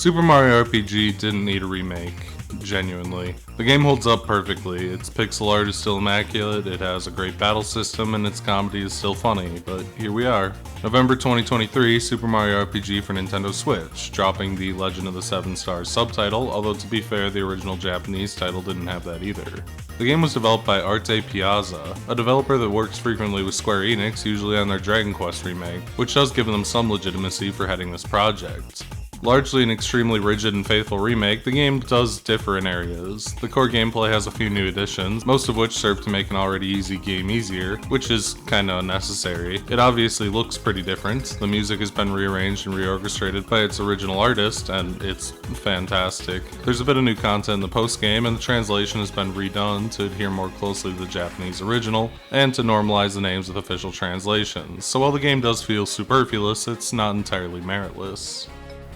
Super Mario RPG didn't need a remake, genuinely. The game holds up perfectly, its pixel art is still immaculate, it has a great battle system, and its comedy is still funny, but here we are. November 2023, Super Mario RPG for Nintendo Switch, dropping the Legend of the Seven Stars subtitle, although to be fair, the original Japanese title didn't have that either. The game was developed by ArtePiazza, a developer that works frequently with SquareEnix, usually on their Dragon Quest remake, which does give them some legitimacy for heading this project. Largely an extremely rigid and faithful remake, the game does differ in areas. The core gameplay has a few new additions, most of which serve to make an already easy game easier, which is kinda unnecessary. It obviously looks pretty different. The music has been rearranged and reorchestrated by its original artist, and it's fantastic. There's a bit of new content in the post-game, and the translation has been redone to adhere more closely to the Japanese original, and to normalize the names with official translations. So while the game does feel superfluous, it's not entirely meritless.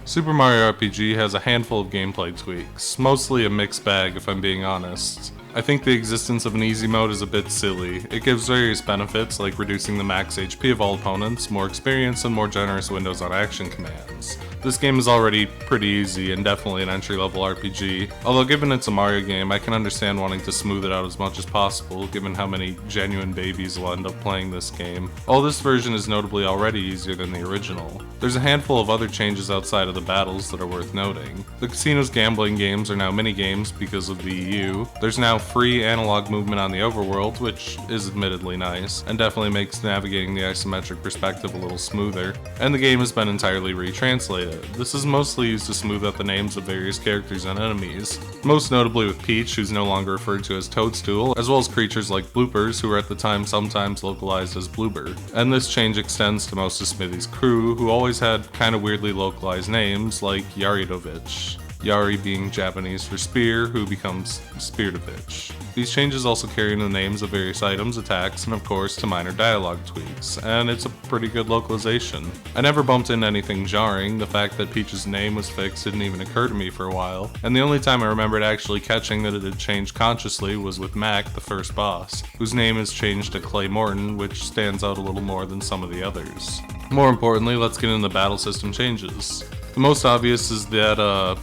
Super Mario RPG has a handful of gameplay tweaks, mostly a mixed bag if I'm being honest. I think the existence of an easy mode is a bit silly. It gives various benefits like reducing the max HP of all opponents, more experience, and more generous windows on action commands. This game is already pretty easy and definitely an entry-level RPG, although given it's a Mario game, I can understand wanting to smooth it out as much as possible given how many genuine babies will end up playing this game. Although this version is notably already easier than the original. There's a handful of other changes outside of the battles that are worth noting. The casino's gambling games are now mini-games because of the EU. There's now free analog movement on the overworld, which is admittedly nice, and definitely makes navigating the isometric perspective a little smoother. And the game has been entirely retranslated. This is mostly used to smooth out the names of various characters and enemies, most notably with Peach, who's no longer referred to as Toadstool, as well as creatures like Bloopers, who were at the time sometimes localized as Bloober. And this change extends to most of Smithy's crew, who always had kinda weirdly localized names like Yaridovich. Yari being Japanese for spear, who becomes Speardovich. These changes also carry in the names of various items, attacks, and of course to minor dialogue tweaks, and it's a pretty good localization. I never bumped into anything jarring. The fact that Peach's name was fixed didn't even occur to me for a while, and the only time I remembered actually catching that it had changed consciously was with Mac, the first boss, whose name is changed to Clay Morton, which stands out a little more than some of the others. More importantly, let's get into the battle system changes. The most obvious is that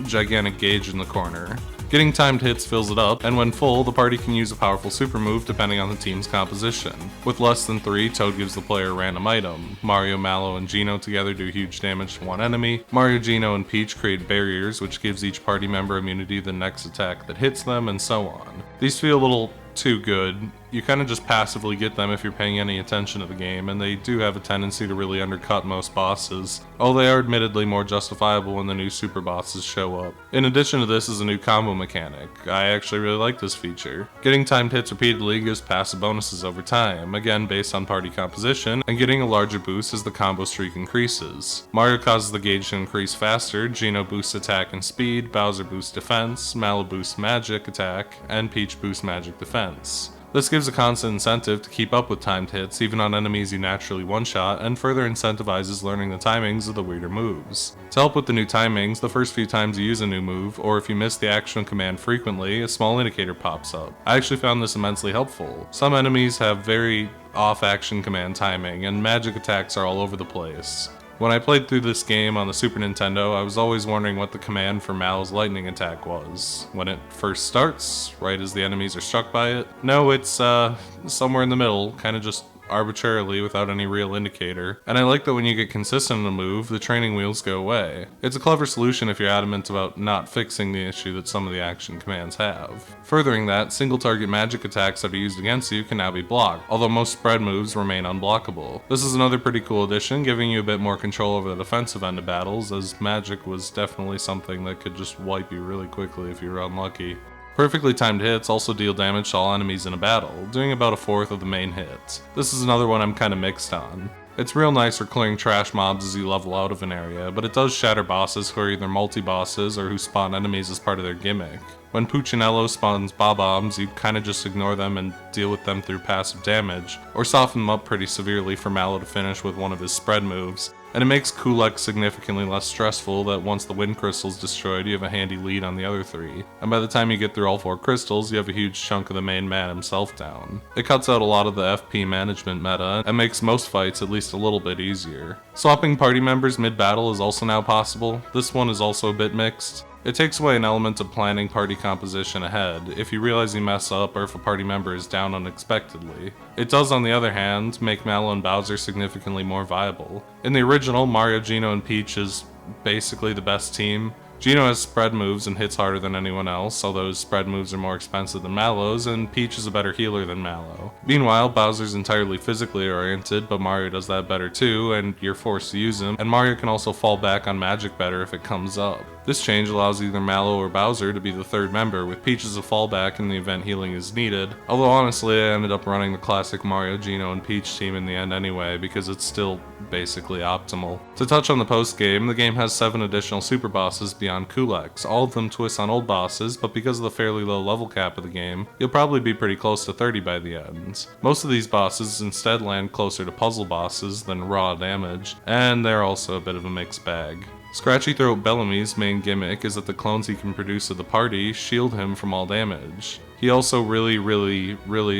gigantic gauge in the corner. Getting timed hits fills it up, and when full, the party can use a powerful super move depending on the team's composition. With less than 3, Toad gives the player a random item. Mario, Mallow, and Geno together do huge damage to one enemy. Mario, Geno, and Peach create barriers, which gives each party member immunity to the next attack that hits them, and so on. These feel a little too good. You kind of just passively get them if you're paying any attention to the game, and they do have a tendency to really undercut most bosses, although they are admittedly more justifiable when the new super bosses show up. In addition to this is a new combo mechanic. I actually really like this feature. Getting timed hits repeatedly gives passive bonuses over time, again based on party composition, and getting a larger boost as the combo streak increases. Mario causes the gauge to increase faster, Geno boosts attack and speed, Bowser boosts defense, Mallow boosts magic attack, and Peach boosts magic defense. This gives a constant incentive to keep up with timed hits even on enemies you naturally one-shot, and further incentivizes learning the timings of the weirder moves. To help with the new timings, the first few times you use a new move, or if you miss the action command frequently, a small indicator pops up. I actually found this immensely helpful. Some enemies have very off action command timing, and magic attacks are all over the place. When I played through this game on the Super Nintendo, I was always wondering what the command for Mal's lightning attack was. When it first starts, right as the enemies are struck by it? No, it's somewhere in the middle, kinda just arbitrarily without any real indicator. And I like that when you get consistent in a move, the training wheels go away. It's a clever solution if you're adamant about not fixing the issue that some of the action commands have. Furthering that, single target magic attacks that are used against you can now be blocked, although most spread moves remain unblockable. This is another pretty cool addition, giving you a bit more control over the defensive end of battles, as magic was definitely something that could just wipe you really quickly if you were unlucky. Perfectly timed hits also deal damage to all enemies in a battle, doing about a fourth of the main hit. This is another one I'm kinda mixed on. It's real nice for clearing trash mobs as you level out of an area, but it does shatter bosses who are either multi-bosses or who spawn enemies as part of their gimmick. When Puccinello spawns Bob-Ombs, you kinda just ignore them and deal with them through passive damage, or soften them up pretty severely for Mallow to finish with one of his spread moves. And it makes Kulek significantly less stressful that once the wind crystal is destroyed, you have a handy lead on the other 3. And by the time you get through all 4 crystals, you have a huge chunk of the main man himself down. It cuts out a lot of the FP management meta, and makes most fights at least a little bit easier. Swapping party members mid-battle is also now possible. This one is also a bit mixed. It takes away an element of planning party composition ahead, if you realize you mess up or if a party member is down unexpectedly. It does, on the other hand, make Mallow and Bowser significantly more viable. In the original, Mario, Geno, and Peach is basically the best team. Geno has spread moves and hits harder than anyone else, although his spread moves are more expensive than Mallow's, and Peach is a better healer than Mallow. Meanwhile, Bowser's entirely physically oriented, but Mario does that better too, and you're forced to use him, and Mario can also fall back on magic better if it comes up. This change allows either Mallow or Bowser to be the 3rd member, with Peach as a fallback in the event healing is needed, although honestly I ended up running the classic Mario, Geno, and Peach team in the end anyway, because it's still basically optimal. To touch on the post-game, the game has 7 additional super bosses beyond Kuleks, all of them twists on old bosses, but because of the fairly low level cap of the game, you'll probably be pretty close to 30 by the end. Most of these bosses instead land closer to puzzle bosses than raw damage, and they're also a bit of a mixed bag. Scratchy Throat Bellamy's main gimmick is that the clones he can produce of the party shield him from all damage. He also really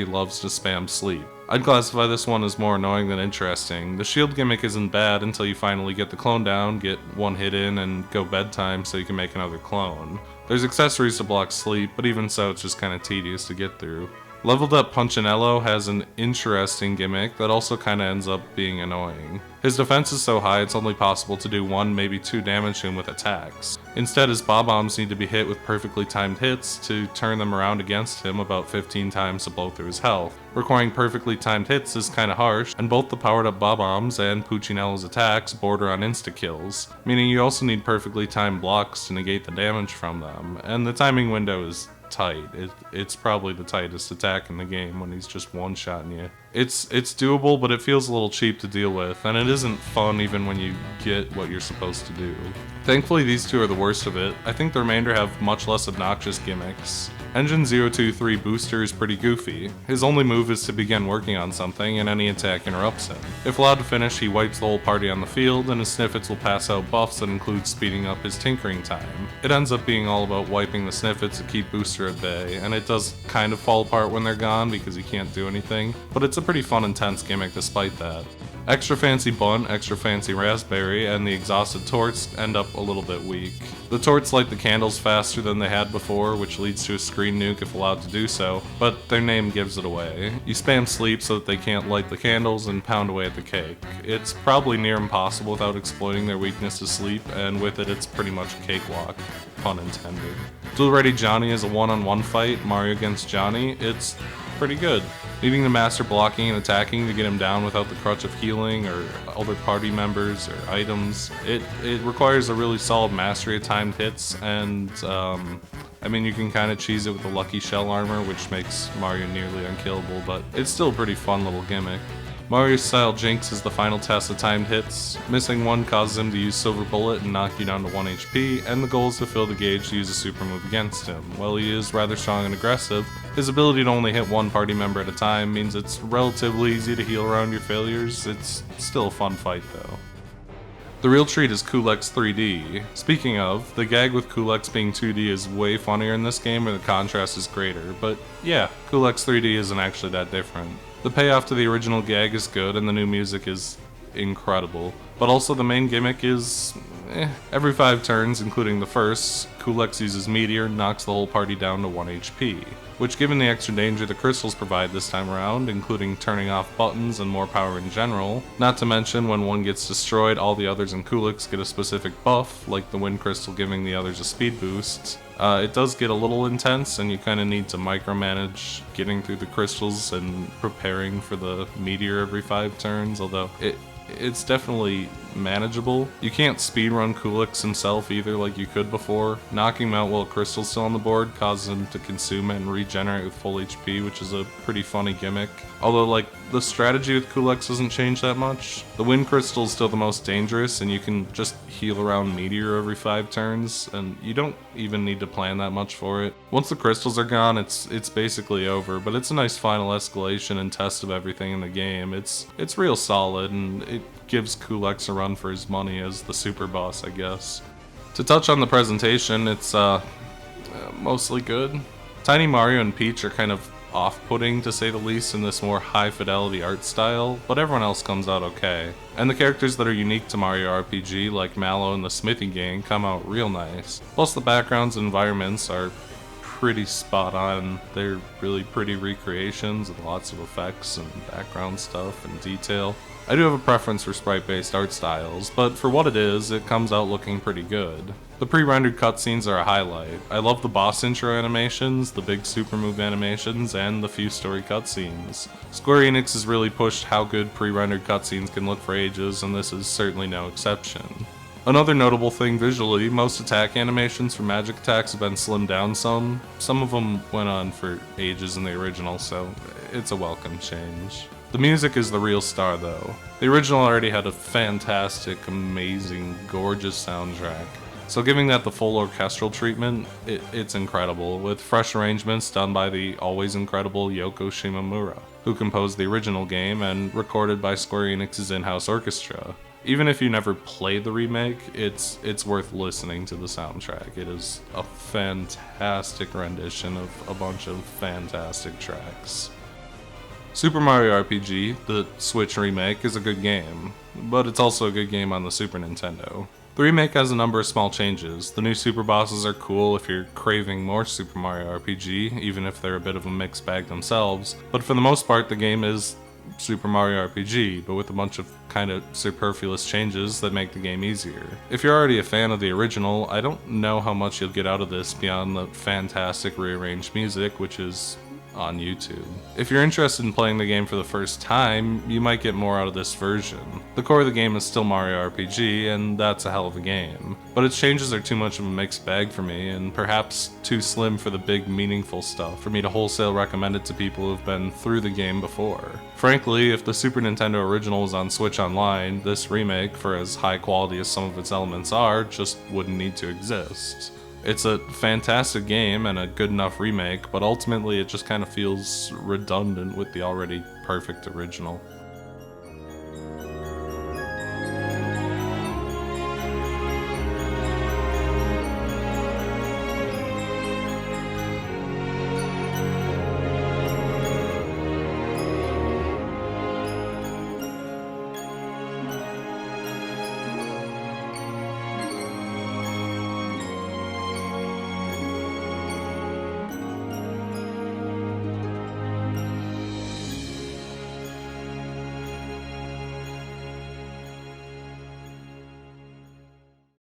loves to spam sleep. I'd classify this one as more annoying than interesting. The shield gimmick isn't bad until you finally get the clone down, get one hit in, and go bedtime so you can make another clone. There's accessories to block sleep, but even so it's just kinda tedious to get through. Leveled up Punchinello has an interesting gimmick that also kinda ends up being annoying. His defense is so high it's only possible to do 1, maybe 2 damage to him with attacks. Instead, his bob-ombs need to be hit with perfectly timed hits to turn them around against him about 15 times to blow through his health. Requiring perfectly timed hits is kinda harsh, and both the powered up bob-ombs and Puccinello's attacks border on insta-kills, meaning you also need perfectly timed blocks to negate the damage from them, and the timing window is tight. It's probably the tightest attack in the game when he's just one-shotting you. It's doable, but it feels a little cheap to deal with, and it isn't fun even when you get what you're supposed to do. Thankfully, these 2 are the worst of it. I think the remainder have much less obnoxious gimmicks. Engine 023 Booster is pretty goofy. His only move is to begin working on something, and any attack interrupts him. If allowed to finish, he wipes the whole party on the field, and his Sniffets will pass out buffs that include speeding up his tinkering time. It ends up being all about wiping the Sniffets to keep Booster at bay, and it does kind of fall apart when they're gone because he can't do anything, but it's a pretty fun, intense gimmick despite that. Extra Fancy Bun, Extra Fancy Raspberry, and the Exhausted Torts end up a little bit weak. The torts light the candles faster than they had before, which leads to a screen nuke if allowed to do so, but their name gives it away. You spam sleep so that they can't light the candles and pound away at the cake. It's probably near impossible without exploiting their weakness to sleep, and with it it's pretty much a cakewalk. Pun intended. Duel Ready Johnny is a one-on-one fight, Mario against Johnny. It's pretty good. Needing to master blocking and attacking to get him down without the crutch of healing or other party members or items. It requires a really solid mastery of timed hits, and I mean, you can kind of cheese it with the Lucky Shell armor, which makes Mario nearly unkillable, but it's still a pretty fun little gimmick. Mario-style Jinx is the final test of timed hits. Missing one causes him to use Silver Bullet and knock you down to 1 HP, and the goal is to fill the gauge to use a super move against him. While he is rather strong and aggressive, his ability to only hit one party member at a time means it's relatively easy to heal around your failures. It's still a fun fight though. The real treat is Kulex 3D. Speaking of, the gag with Kulex being 2D is way funnier in this game where the contrast is greater, but yeah, Kulex 3D isn't actually that different. The payoff to the original gag is good and the new music is incredible, but also the main gimmick is every 5 turns, including the first, Kulex uses Meteor and knocks the whole party down to 1 HP, which given the extra danger the crystals provide this time around, including turning off buttons and more power in general, not to mention when one gets destroyed all the others in Kulex get a specific buff, like the wind crystal giving the others a speed boost. It does get a little intense and you kind of need to micromanage getting through the crystals and preparing for the meteor every 5 turns, although it's definitely manageable. You can't speedrun Kulex himself either like you could before. Knocking him out while a crystal's still on the board causes him to consume it and regenerate with full HP, which is a pretty funny gimmick. Although, like, the strategy with Kulex doesn't change that much. The wind crystal is still the most dangerous and you can just heal around Meteor every 5 turns, and you don't even need to plan that much for it. Once the crystals are gone, it's basically over, but it's a nice final escalation and test of everything in the game. It's real solid, and It gives Kulex a run for his money as the super boss, I guess. To touch on the presentation, it's mostly good. Tiny Mario and Peach are kind of off-putting, to say the least, in this more high-fidelity art style, but everyone else comes out okay. And the characters that are unique to Mario RPG, like Mallow and the Smithy Gang, come out real nice. Plus the backgrounds and environments are pretty spot on. They're really pretty recreations with lots of effects and background stuff and detail. I do have a preference for sprite-based art styles, but for what it is, it comes out looking pretty good. The pre-rendered cutscenes are a highlight. I love the boss intro animations, the big super move animations, and the few story cutscenes. SquareEnix has really pushed how good pre-rendered cutscenes can look for ages, and this is certainly no exception. Another notable thing visually, most attack animations for magic attacks have been slimmed down some. Some of them went on for ages in the original, so it's a welcome change. The music is the real star though. The original already had a fantastic, amazing, gorgeous soundtrack. So giving that the full orchestral treatment, it's incredible, with fresh arrangements done by the always incredible Yoko Shimomura, who composed the original game and recorded by Square Enix's in-house orchestra. Even if you never played the remake, it's worth listening to the soundtrack. It is a fantastic rendition of a bunch of fantastic tracks. Super Mario RPG, the Switch remake, is a good game, but it's also a good game on the Super Nintendo. The remake has a number of small changes. The new super bosses are cool if you're craving more Super Mario RPG, even if they're a bit of a mixed bag themselves, but for the most part the game is Super Mario RPG, but with a bunch of kind of superfluous changes that make the game easier. If you're already a fan of the original, I don't know how much you'll get out of this beyond the fantastic rearranged music, which is on YouTube. If you're interested in playing the game for the first time, you might get more out of this version. The core of the game is still Mario RPG, and that's a hell of a game. But its changes are too much of a mixed bag for me, and perhaps too slim for the big, meaningful stuff for me to wholesale recommend it to people who've been through the game before. Frankly, if the Super Nintendo original was on Switch Online, this remake, for as high quality as some of its elements are, just wouldn't need to exist. It's a fantastic game and a good enough remake, but ultimately it just kind of feels redundant with the already perfect original.